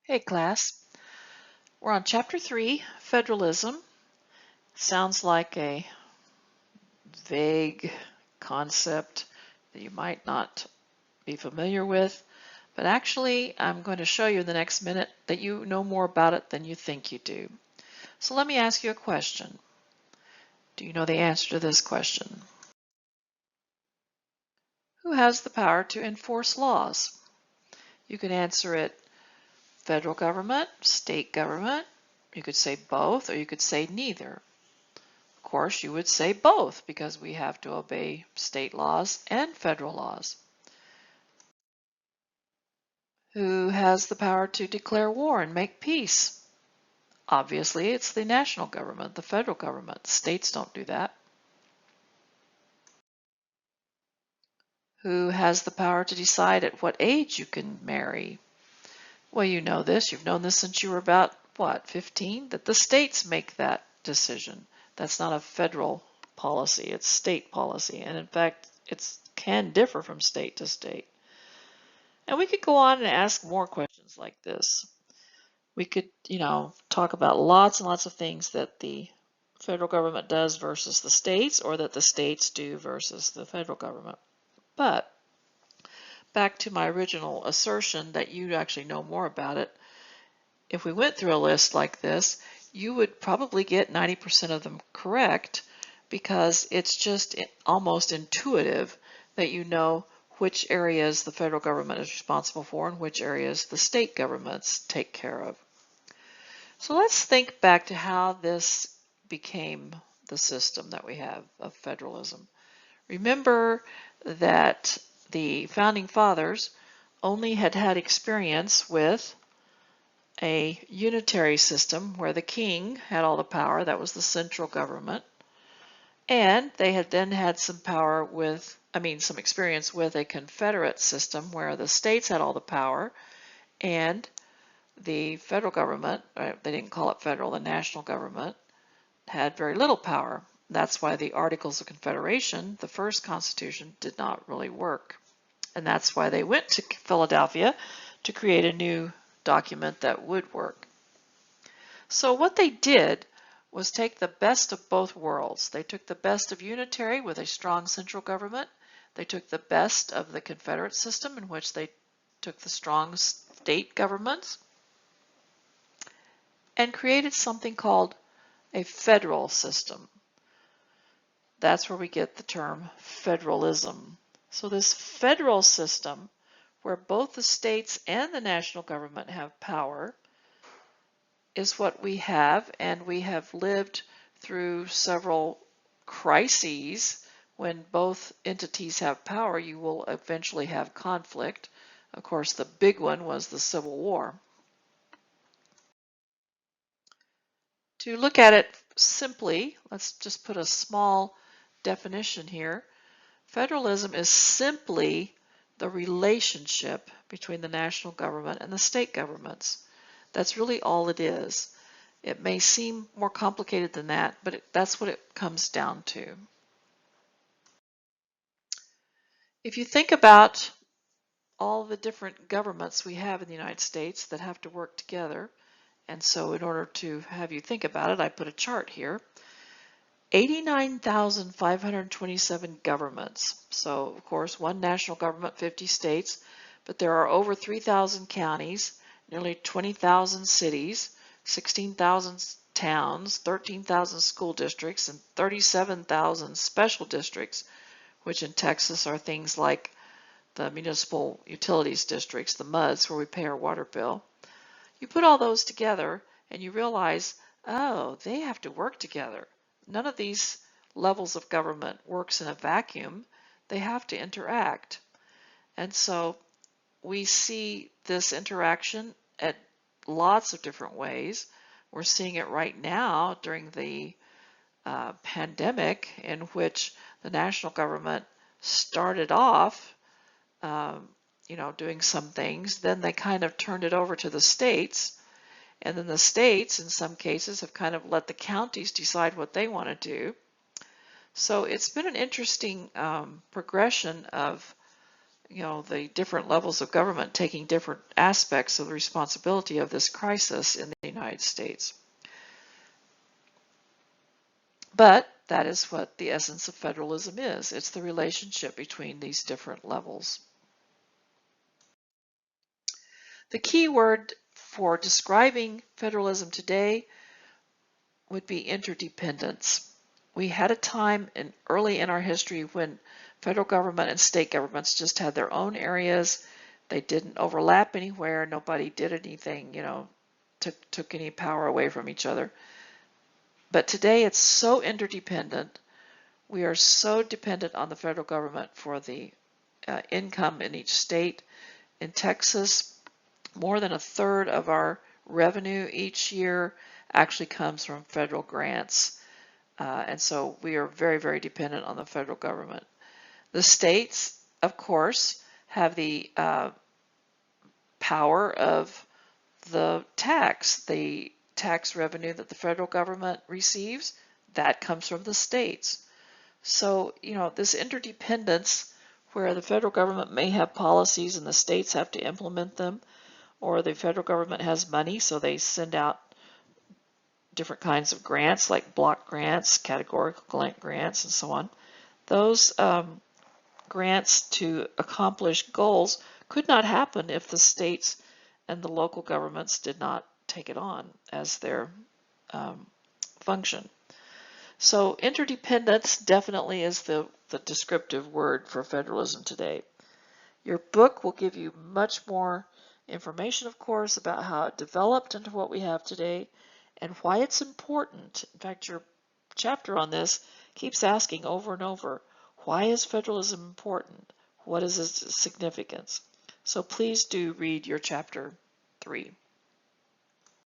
Hey class, we're on chapter 3, Federalism. Sounds like a vague concept that you might not be familiar with, but actually I'm going to show you in the next minute that you know more about it than you think you do. So let me ask you a question. Do you know the answer to this question? Who has the power to enforce laws? You can answer it federal government, state government, you could say both, or you could say neither. Of course, you would say both because we have to obey state laws and federal laws. Who has the power to declare war and make peace? Obviously, it's the national government, the federal government. States don't do that. Who has the power to decide at what age you can marry? Well, you know this. You've known this since you were about, what, 15? That the states make that decision. That's not a federal policy. It's state policy. And in fact, it can differ from state to state. And we could go on and ask more questions like this. We could, talk about lots and lots of things that the federal government does versus the states, or that the states do versus the federal government. But back to my original assertion that you actually know more about it. If we went through a list like this, you would probably get 90% of them correct because it's just almost intuitive that you know which areas the federal government is responsible for and which areas the state governments take care of. So let's think back to how this became the system that we have of federalism. Remember that the founding fathers only had experience with a unitary system where the king had all the power, that was the central government, and they had then had some some experience with a confederate system where the states had all the power and the federal government, they didn't call it federal, the national government, had very little power. That's why the Articles of Confederation, the first Constitution, did not really work. And that's why they went to Philadelphia to create a new document that would work. So what they did was take the best of both worlds. They took the best of unitary with a strong central government. They took the best of the Confederate system in which they took the strong state governments and created something called a federal system. That's where we get the term federalism. So this federal system, where both the states and the national government have power, is what we have, and we have lived through several crises. When both entities have power, you will eventually have conflict. Of course, the big one was the Civil War. To look at it simply, let's just put a small definition here. Federalism is simply the relationship between the national government and the state governments. That's really all it is. It may seem more complicated than that, but that's what it comes down to. If you think about all the different governments we have in the United States that have to work together, and so in order to have you think about it, I put a chart here. 89,527 governments. So, of course, one national government, 50 states, but there are over 3,000 counties, nearly 20,000 cities, 16,000 towns, 13,000 school districts, and 37,000 special districts, which in Texas are things like the municipal utilities districts, the MUDs, where we pay our water bill. You put all those together and you realize, oh, they have to work together. None of these levels of government works in a vacuum. They have to interact. And so we see this interaction at lots of different ways. We're seeing it right now during the pandemic, in which the national government started off doing some things. Then they kind of turned it over to the states. And then the states, in some cases, have kind of let the counties decide what they want to do. So it's been an interesting progression of, the different levels of government taking different aspects of the responsibility of this crisis in the United States. But that is what the essence of federalism is. It's the relationship between these different levels. The key word for describing federalism today would be interdependence. We had a time early in our history when federal government and state governments just had their own areas. They didn't overlap anywhere. Nobody did anything, took any power away from each other. But today it's so interdependent. We are so dependent on the federal government for the income in each state. In Texas, more than a third of our revenue each year actually comes from federal grants. And so we are very, very dependent on the federal government. The states, of course, have the power of the tax revenue that the federal government receives, that comes from the states. So, this interdependence where the federal government may have policies and the states have to implement them, or the federal government has money, so they send out different kinds of grants like block grants, categorical grants, and so on. Those grants to accomplish goals could not happen if the states and the local governments did not take it on as their function. So interdependence definitely is the descriptive word for federalism today. Your book will give you much more information, of course, about how it developed into what we have today and why it's important. In fact, your chapter on this keeps asking over and over, why is federalism important? What is its significance? So please do read your chapter 3.